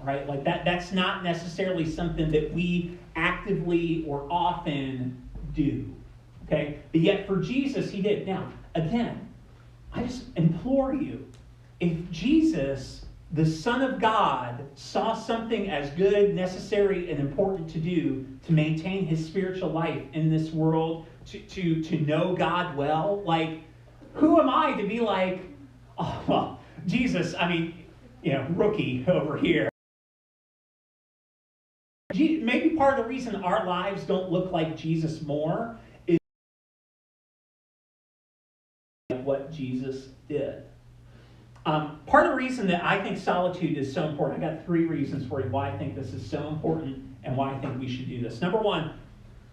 right? Like that's not necessarily something that we actively or often do, okay? But yet for Jesus, he did. Now, again, I just implore you, if Jesus, the Son of God, saw something as good, necessary, and important to do to maintain his spiritual life in this world, to know God well, like, who am I to be like, oh, well, Jesus, I mean, rookie over here. Maybe part of the reason our lives don't look like Jesus more is what Jesus did. Part of the reason that I think solitude is so important, I got 3 reasons for you why I think this is so important and why I think we should do this. Number 1,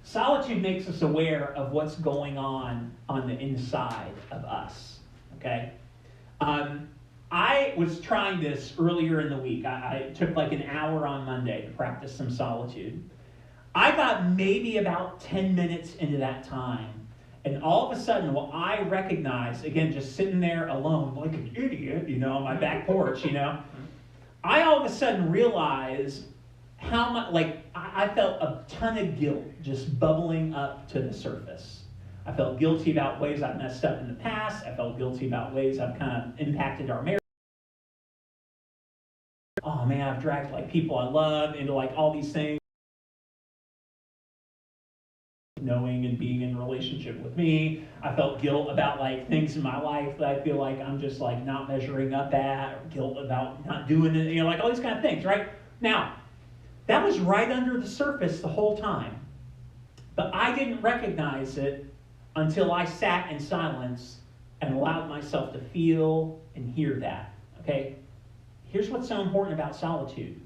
solitude makes us aware of what's going on the inside of us, okay? I was trying this earlier in the week. I took like an hour on Monday to practice some solitude. I got maybe about 10 minutes into that time, and all of a sudden, I recognized, again, just sitting there alone like an idiot, on my back porch, I all of a sudden realized how much, I felt a ton of guilt just bubbling up to the surface. I felt guilty about ways I've messed up in the past. I felt guilty about ways I've kind of impacted our marriage. Oh man, I've dragged people I love into all these things. Knowing and being in a relationship with me. I felt guilt about things in my life that I feel like I'm just not measuring up at, or guilt about not doing it, all these kind of things, right? Now, that was right under the surface the whole time. But I didn't recognize it until I sat in silence and allowed myself to feel and hear that, okay? Here's what's so important about solitude.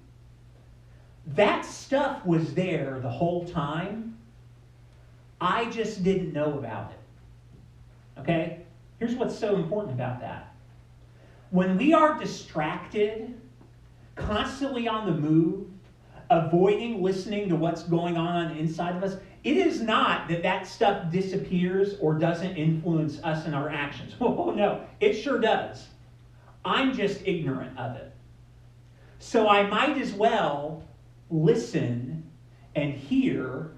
That stuff was there the whole time. I just didn't know about it, okay? Here's what's so important about that. When we are distracted, constantly on the move, avoiding listening to what's going on inside of us, it is not that stuff disappears or doesn't influence us in our actions. Oh, no, it sure does. I'm just ignorant of it. So I might as well listen and hear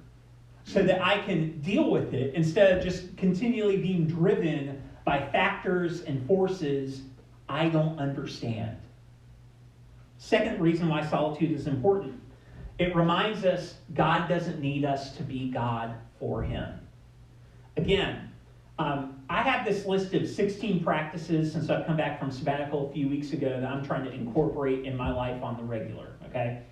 so that I can deal with it instead of just continually being driven by factors and forces I don't understand. Second reason why solitude is important. It reminds us God doesn't need us to be God for him. Again, I have this list of 16 practices since I've come back from sabbatical a few weeks ago that I'm trying to incorporate in my life on the regular, okay?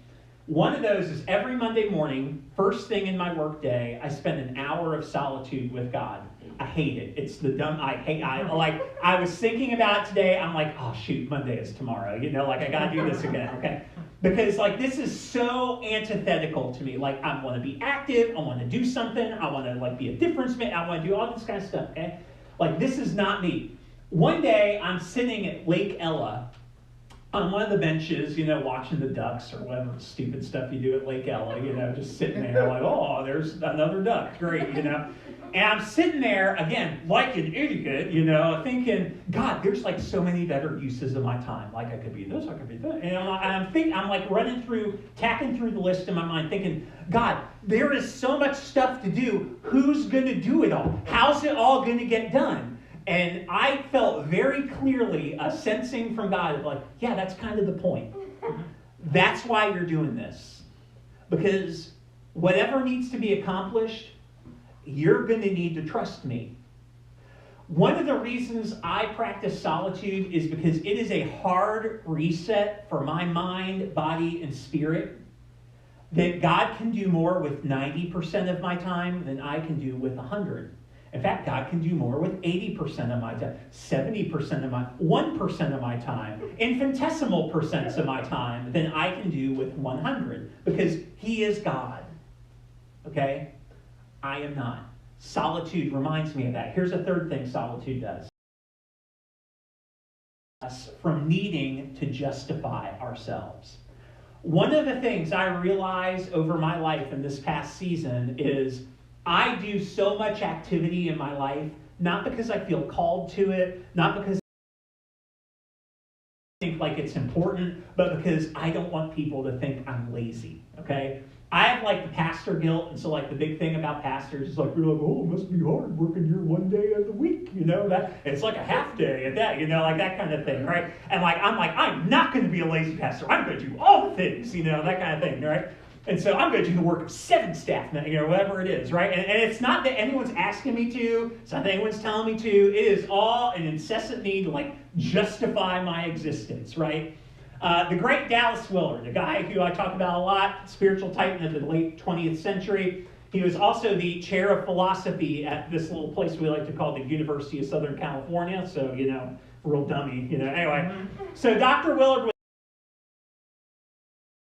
One of those is every Monday morning, first thing in my work day, I spend an hour of solitude with God. I hate it. It's the dumb, I was thinking about it today, I'm like, oh shoot, Monday is tomorrow, I gotta do this again, okay? Because this is so antithetical to me. I want to be active, I want to do something, I want to be a difference maker, I want to do all this kind of stuff, okay? This is not me. One day, I'm sitting at Lake Ella on one of the benches, watching the ducks or whatever stupid stuff you do at Lake Ella, just sitting there oh, there's another duck, great, And I'm sitting there, again, like an idiot, thinking, God, there's so many better uses of my time. I could be this, I could be that. And I'm running through, tapping through the list in my mind, thinking, God, there is so much stuff to do. Who's going to do it all? How's it all going to get done? And I felt very clearly a sensing from God of yeah, that's kind of the point. That's why you're doing this. Because whatever needs to be accomplished, you're going to need to trust me. One of the reasons I practice solitude is because it is a hard reset for my mind, body, and spirit. That God can do more with 90% of my time than I can do with 100. In fact, God can do more with 80% of my time, 70% of my, 1% of my time, infinitesimal percents of my time than I can do with 100. Because he is God. Okay? I am not. Solitude reminds me of that. Here's a third thing solitude does. Us from needing to justify ourselves. One of the things I realized over my life in this past season is I do so much activity in my life, not because I feel called to it, not because I think, think like it's important, but because I don't want people to think I'm lazy, okay? I have like the pastor guilt, and so like the big thing about pastors is like, we're like, oh, it must be hard working here one day of the week, that it's like a half day at that, like that kind of thing, right? And like, I'm not going to be a lazy pastor. I'm going to do all the things, that kind of thing, right? And so I'm going to do the work of 7 staff, whatever it is, right? And it's not that anyone's asking me to. It's not that anyone's telling me to. It is all an incessant need to like justify my existence, right? The great Dallas Willard, a guy who I talk about a lot, spiritual titan of the late 20th century. He was also the chair of philosophy at this little place we like to call the University of Southern California. So, real dummy, Anyway, so Dr. Willard was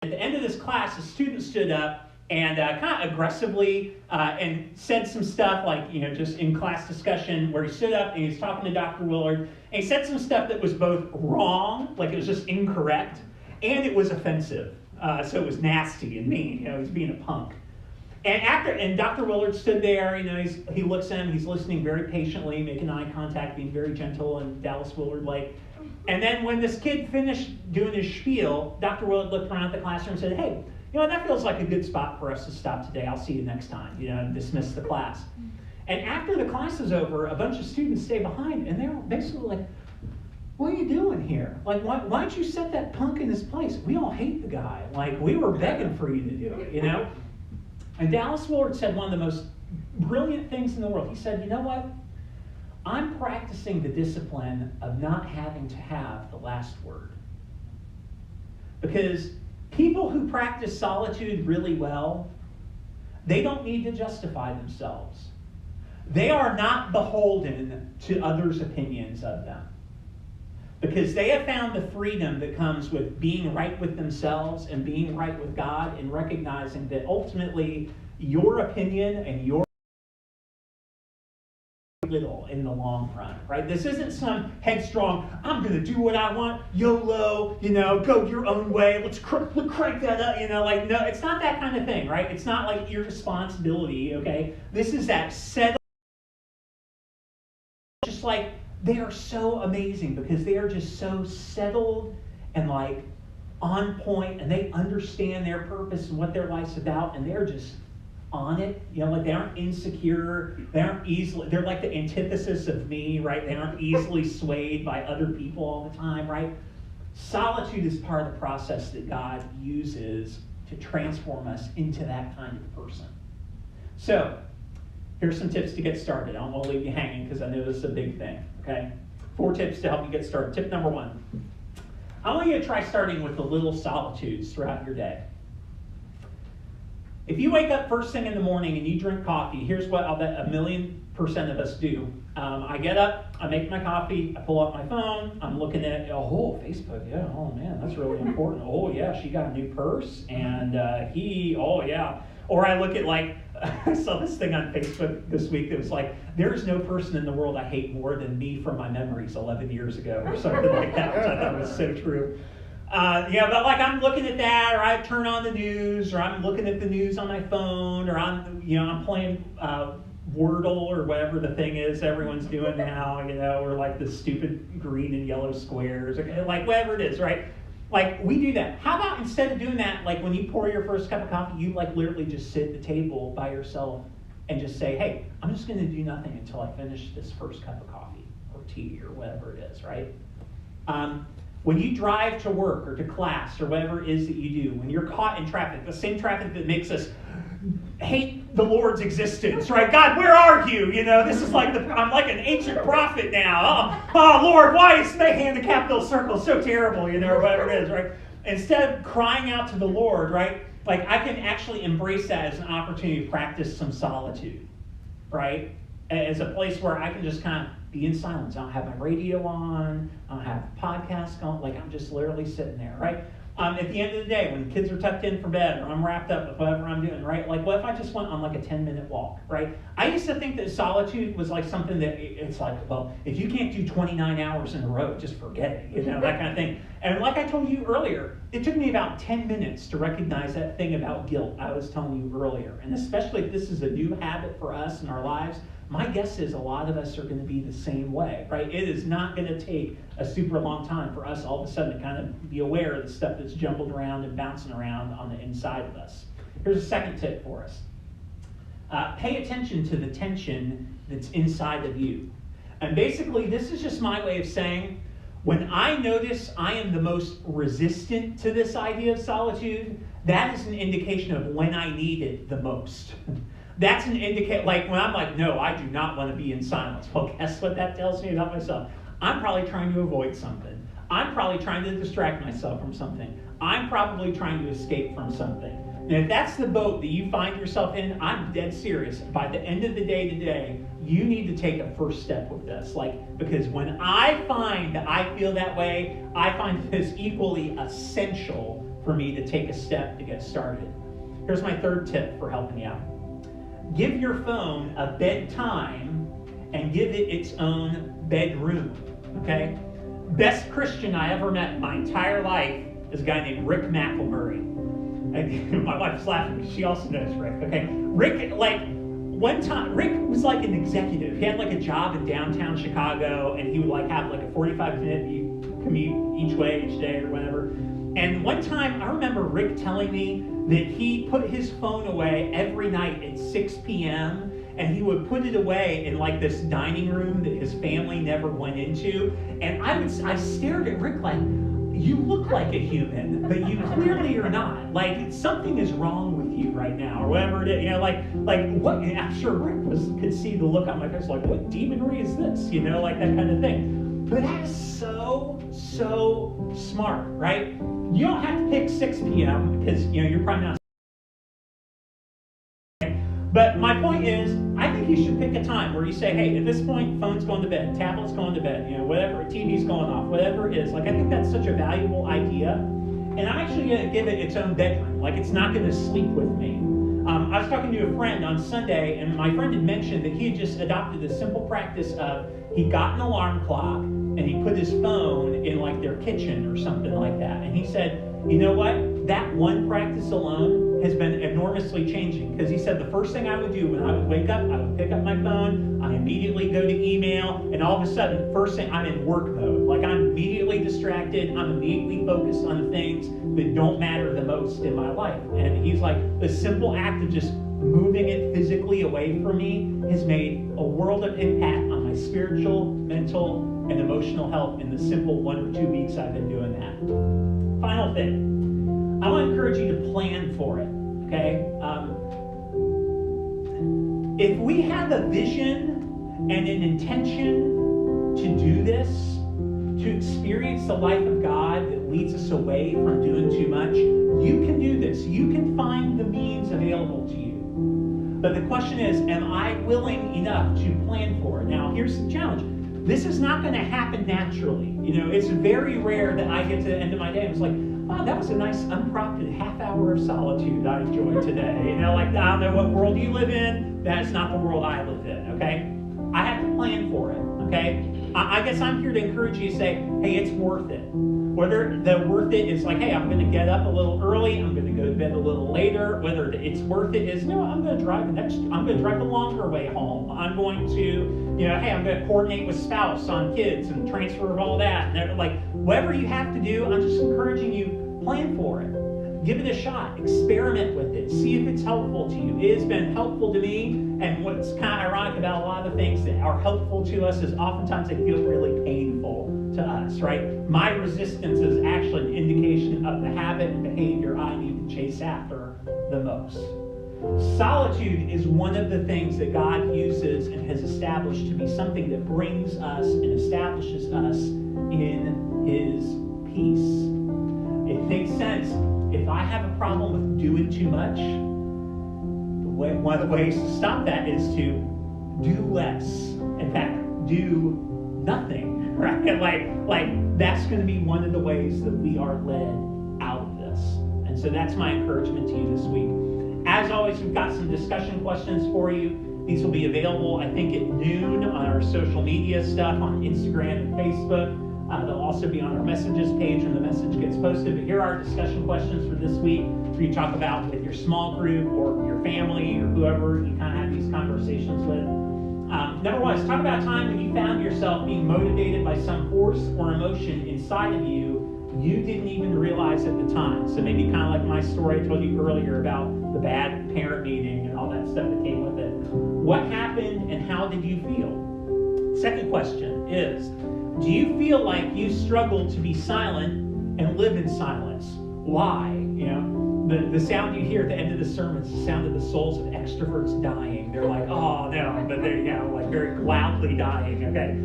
at the end of this class, a student stood up and kind of aggressively and said some stuff like, just in class discussion where he stood up and he was talking to Dr. Willard, and he said some stuff that was both wrong, like it was just incorrect, and it was offensive. So it was nasty and mean, he was being a punk. And Dr. Willard stood there, he looks at him, he's listening very patiently, making eye contact, being very gentle, and Dallas Willard and then when this kid finished doing his spiel, Dr. Willard looked around at the classroom and said, hey, that feels like a good spot for us to stop today. I'll see you next time, and dismiss the class. And after the class is over, a bunch of students stay behind, and they're basically like, what are you doing here? Like, why don't you set that punk in his place? We all hate the guy. Like, we were begging for you to do it, And Dallas Willard said one of the most brilliant things in the world. He said, you know what? I'm practicing the discipline of not having to have the last word. Because people who practice solitude really well, they don't need to justify themselves. They are not beholden to others' opinions of them. Because they have found the freedom that comes with being right with themselves and being right with God, and recognizing that ultimately your opinion and your little in the long run, right? This isn't some headstrong, I'm going to do what I want, YOLO, go your own way, let's crank that up, no, it's not that kind of thing, right? It's not like irresponsibility, okay? This is that settled, just like they are so amazing because they are just so settled and like on point, and they understand their purpose and what their life's about, and they're just on it, like they aren't insecure, they're like the antithesis of me, right? They aren't easily swayed by other people all the time, right? Solitude is part of the process that God uses to transform us into that kind of person. So, here's some tips to get started. I don't want to leave you hanging because I know this is a big thing, okay? 4 tips to help you get started. Tip number 1. I want you to try starting with the little solitudes throughout your day. If you wake up first thing in the morning and you drink coffee, here's what I'll bet 1,000,000% of us do. I get up, I make my coffee, I pull up my phone, I'm looking at, Facebook, yeah, oh man, that's really important. Oh yeah, she got a new purse, and oh yeah. Or I look at I saw this thing on Facebook this week that was like, there's no person in the world I hate more than me from my memories 11 years ago, or something like that, which I thought was so true. But I'm looking at that, or I turn on the news, or I'm looking at the news on my phone, or I'm playing Wordle or whatever the thing is everyone's doing now, or like the stupid green and yellow squares, or like whatever it is, right? Like we do that. How about instead of doing that, like when you pour your first cup of coffee, you like literally just sit at the table by yourself and just say, hey, I'm just going to do nothing until I finish this first cup of coffee or tea or whatever it is, right? When you drive to work or to class or whatever it is that you do, when you're caught in traffic, the same traffic that makes us hate the Lord's existence, right? God, where are you? This is like I'm like an ancient prophet now. Oh, Lord, why is Mayhem in the capital circle so terrible, or whatever it is, right? Instead of crying out to the Lord, right? Like I can actually embrace that as an opportunity to practice some solitude, right? As a place where I can just kind of be in silence. I don't have my radio on. I don't have podcasts going. Like I'm just literally sitting there, right? At the end of the day, when kids are tucked in for bed, or I'm wrapped up with whatever I'm doing, right? Like, what if I just went on like a 10-minute walk, right? I used to think that solitude was like something that it's like, well, if you can't do 29 hours in a row, just forget it, that kind of thing. And like I told you earlier, it took me about 10 minutes to recognize that thing about guilt I was telling you earlier. And especially if this is a new habit for us in our lives, my guess is a lot of us are going to be the same way, right? It is not going to take a super long time for us all of a sudden to kind of be aware of the stuff that's jumbled around and bouncing around on the inside of us. Here's a second tip for us. Pay attention to the tension that's inside of you. And basically, this is just my way of saying, when I notice I am the most resistant to this idea of solitude, that is an indication of when I need it the most. That's an indicator, like when I'm like, no, I do not want to be in silence. Well, guess what that tells me about myself? I'm probably trying to avoid something. I'm probably trying to distract myself from something. I'm probably trying to escape from something. And if that's the boat that you find yourself in, I'm dead serious. By the end of the day today, you need to take a first step with this. Because when I find that I feel that way, I find it is equally essential for me to take a step to get started. Here's my third tip for helping you out. Give your phone a bedtime and give it its own bedroom, okay? Best Christian I ever met in my entire life is a guy named Rick McElmurray. My wife's laughing because she also knows Rick, okay? Rick, one time, Rick was like an executive. He had like a job in downtown Chicago, and he would have like a 45-minute commute each way, each day, or whatever. And one time, I remember Rick telling me that he put his phone away every night at 6 p.m., and he would put it away in like this dining room that his family never went into. And I stared at Rick like, you look like a human, but you clearly are not. Like, something is wrong with you right now, or whatever it is. Like what? And I'm sure Rick could see the look on my face, like, what demonry is this? Like that kind of thing. But that is so smart, right? You don't have to pick 6 p.m. because you're probably not. But my point is, I think you should pick a time where you say, hey, at this point, phone's going to bed, tablet's going to bed, whatever, TV's going off, whatever it is. I think that's such a valuable idea. And I'm actually going to give it its own bedroom. It's not going to sleep with me. I was talking to a friend on Sunday, and my friend had mentioned that he had just adopted a simple practice of he got an alarm clock, and he put his phone in their kitchen or something like that. And he said, you know what? That one practice alone has been enormously changing. Because he said the first thing I would do when I would wake up, I would pick up my phone, I immediately go to email, and all of a sudden, first thing, I'm in work mode. I'm immediately distracted, I'm immediately focused on the things that don't matter the most in my life. And he's like, the simple act of just moving it physically away from me has made a world of impact on my spiritual, mental, and emotional health in the simple 1 or 2 weeks I've been doing that. Final thing, I want to encourage you to plan for it, okay? If we have a vision and an intention to do this, to experience the life of God that leads us away from doing too much, you can do this. You can find the means available to you. But the question is, am I willing enough to plan for it? Now, here's the challenge. This is not going to happen naturally. It's very rare that I get to the end of my day and it's like, wow, that was a nice unprompted half hour of solitude I enjoyed today. I don't know what world you live in. That's not the world I live in, okay? I have to plan for it, okay? I guess I'm here to encourage you to say, hey, it's worth it. Whether the worth it is hey, I'm going to get up a little early, I'm going to go to bed a little later. Whether it's worth it is, I'm going to drive the longer way home. I'm going to, hey, I'm going to coordinate with spouse on kids and transfer of all that. And whatever you have to do, I'm just encouraging you, plan for it. Give it a shot. Experiment with it. See if it's helpful to you. It has been helpful to me, and what's kind of ironic about a lot of the things that are helpful to us is oftentimes they feel really painful to us, right? My resistance is actually an indication of the habit and behavior I need to chase after the most. Solitude is one of the things that God uses and has established to be something that brings us and establishes us in His peace. It makes sense. If I have a problem with doing too much, one of the ways to stop that is to do less. In fact, do nothing, right? That's going to be one of the ways that we are led out of this. And so that's my encouragement to you this week. As always, we've got some discussion questions for you. These will be available, I think, at noon on our social media stuff on Instagram and Facebook. They'll also be on our messages page when the message gets posted. But here are our discussion questions for this week for you to talk about with your small group or your family or whoever you kind of have these conversations with. Number one is talk about a time when you found yourself being motivated by some force or emotion inside of you didn't even realize at the time. So maybe kind of like my story I told you earlier about the bad parent meeting and all that stuff that came with it. What happened and how did you feel? Second question is, do you feel like you struggle to be silent and live in silence? Why? The sound you hear at the end of the sermon is the sound of the souls of extroverts dying. They're like, oh no, but they're like very loudly dying, okay?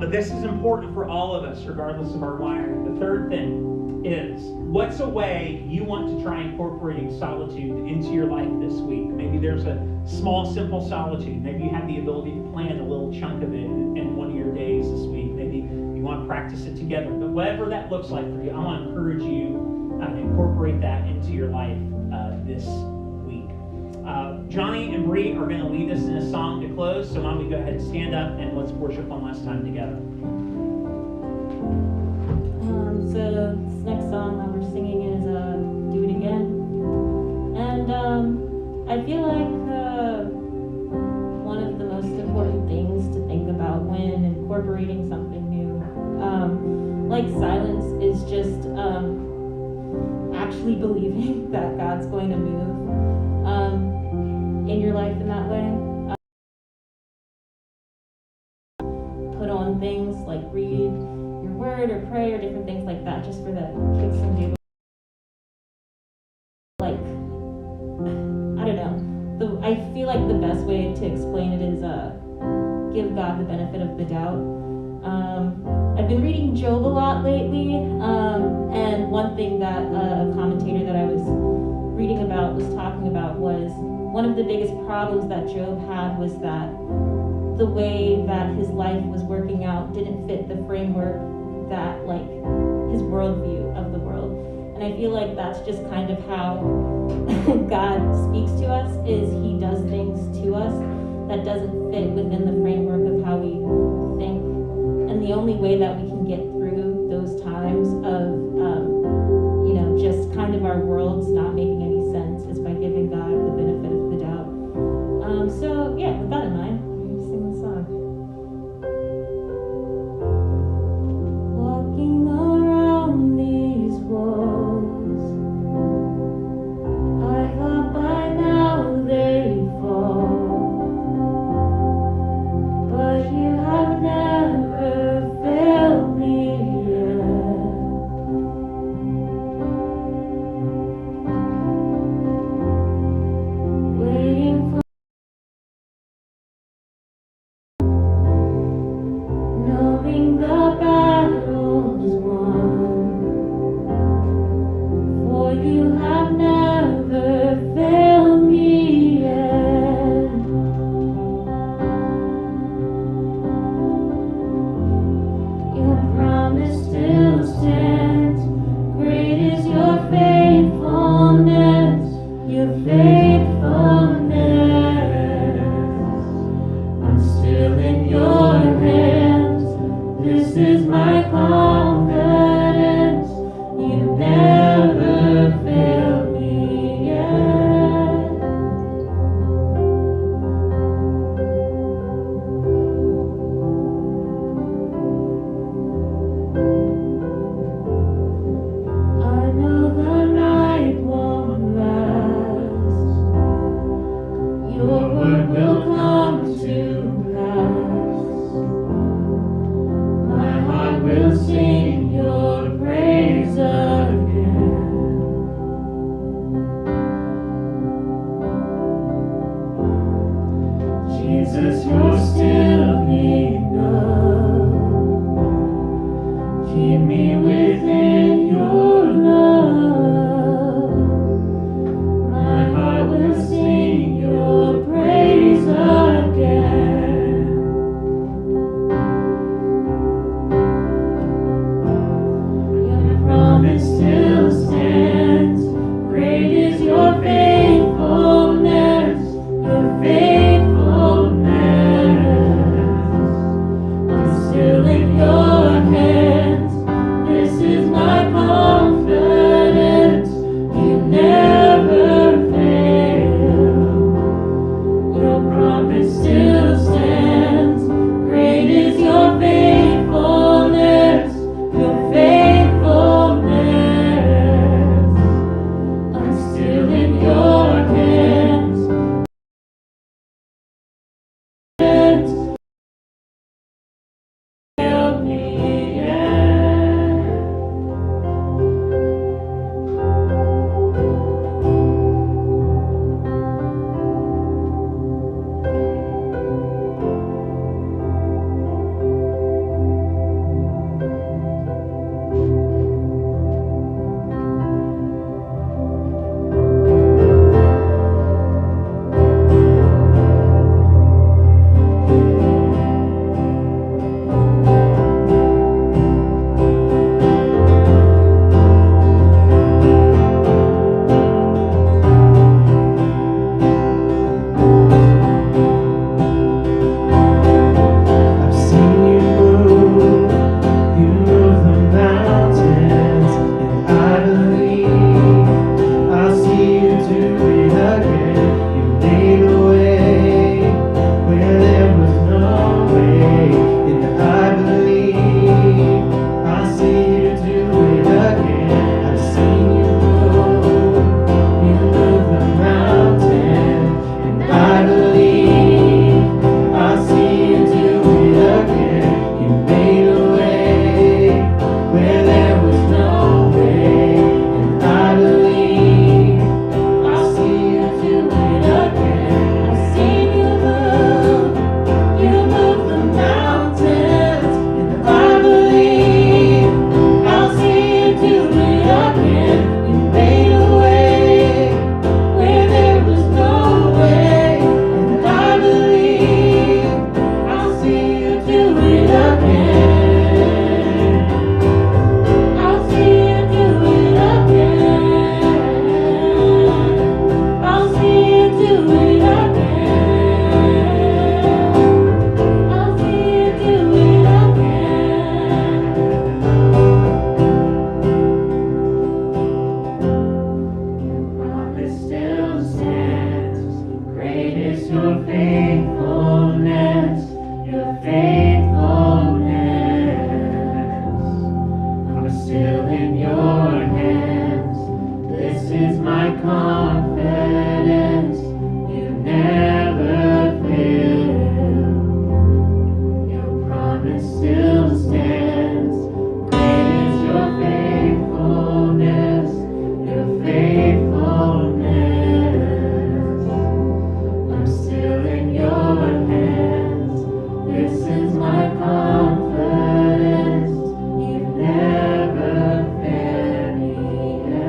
But this is important for all of us, regardless of our wiring. The third thing is, what's a way you want to try incorporating solitude into your life this week? Maybe there's a small, simple solitude. Maybe you have the ability to plan a little chunk of it in one of your days this week. Maybe you want to practice it together. But whatever that looks like for you, I want to encourage you to incorporate that into your life this week. Johnny and Bree are going to lead us in a song to close, so why don't we go ahead and stand up and let's worship one last time together. So this next song that we're singing is Do It Again. And I feel like one of the most important things to think about when incorporating something new, like silence, is just actually believing that God's going to move in your life in that way. Put on things like read your word or pray or different things like that, just for the kids to be able, like, I don't know. I feel like the best way to explain it is give God the benefit of the doubt. I've been reading Job a lot lately, and one thing that a commentator that I was reading about was talking about was one of the biggest problems that Job had was that the way that his life was working out didn't fit the framework that, like, his worldview of the world. And I feel like that's just kind of how God speaks to us, is he does things to us that doesn't fit within the framework of how we think. And the only way that we can get through those times of, just kind of our worlds not making any sense is by giving God the benefit of the doubt. So yeah, with that in mind, I'm going to sing the song. Walking around these walls, I thought by now they'd fall, but you have never failed me yet. Waiting for, knowing the battle's won, for you have never failed me yet. Your promise still stands. Great is your faithfulness, your faithfulness. I'm still in your hands. This is my confidence. You've never failed me yet. I know the night won't last. Your word will come to pass. My heart will sing your praise again. Jesus, you're still enough. Keep me within your love. My heart will sing your praise again. Your promise still stands. Great is your faithfulness, your faithfulness. is my confidence. You never fail. Your promise still stands. Great is your faithfulness. Your faithfulness. I'm still in your hands. This is my confidence. You've never failed me yet.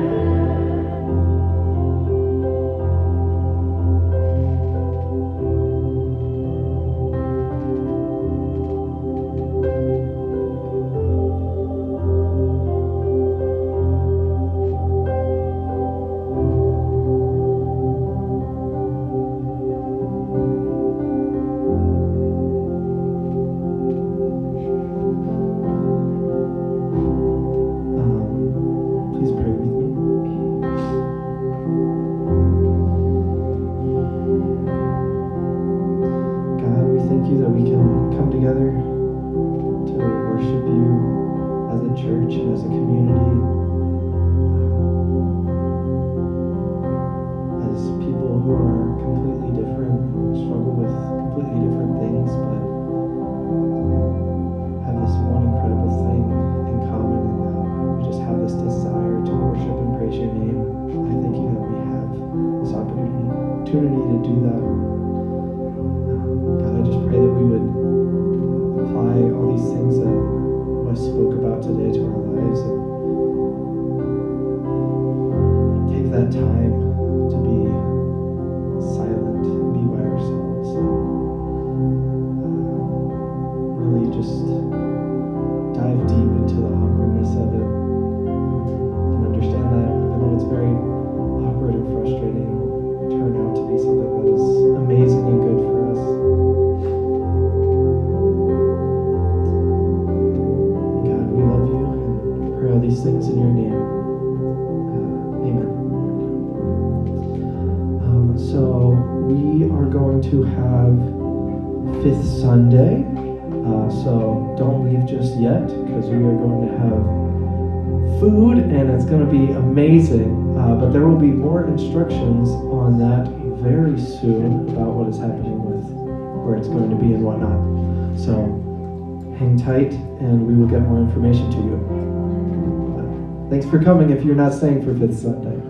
Please pray with me. God, we thank you that we can come together to worship you as a church and as a community, as people who are completely different, struggle with completely different things, but have this one incredible thing in common, and that we just have this desire to worship and praise your name. I thank you that we have this opportunity to do that. God, I just pray that we would apply all these things that Wes spoke about today to our lives, and take that time to be silent and be by ourselves, and really just dive deep into the awkwardness of it, and understand that even though it's very awkward and frustrating, it will turn out to be something that is amazing and good for us. God, we love you and pray all these things in your name. Amen. So we are going to have Fifth Sunday. So don't leave just yet, because we are going to have food and it's going to be amazing. But there will be more instructions on that very soon about what is happening with where it's going to be and whatnot. So hang tight and we will get more information to you. Thanks for coming if you're not staying for Fifth Sunday.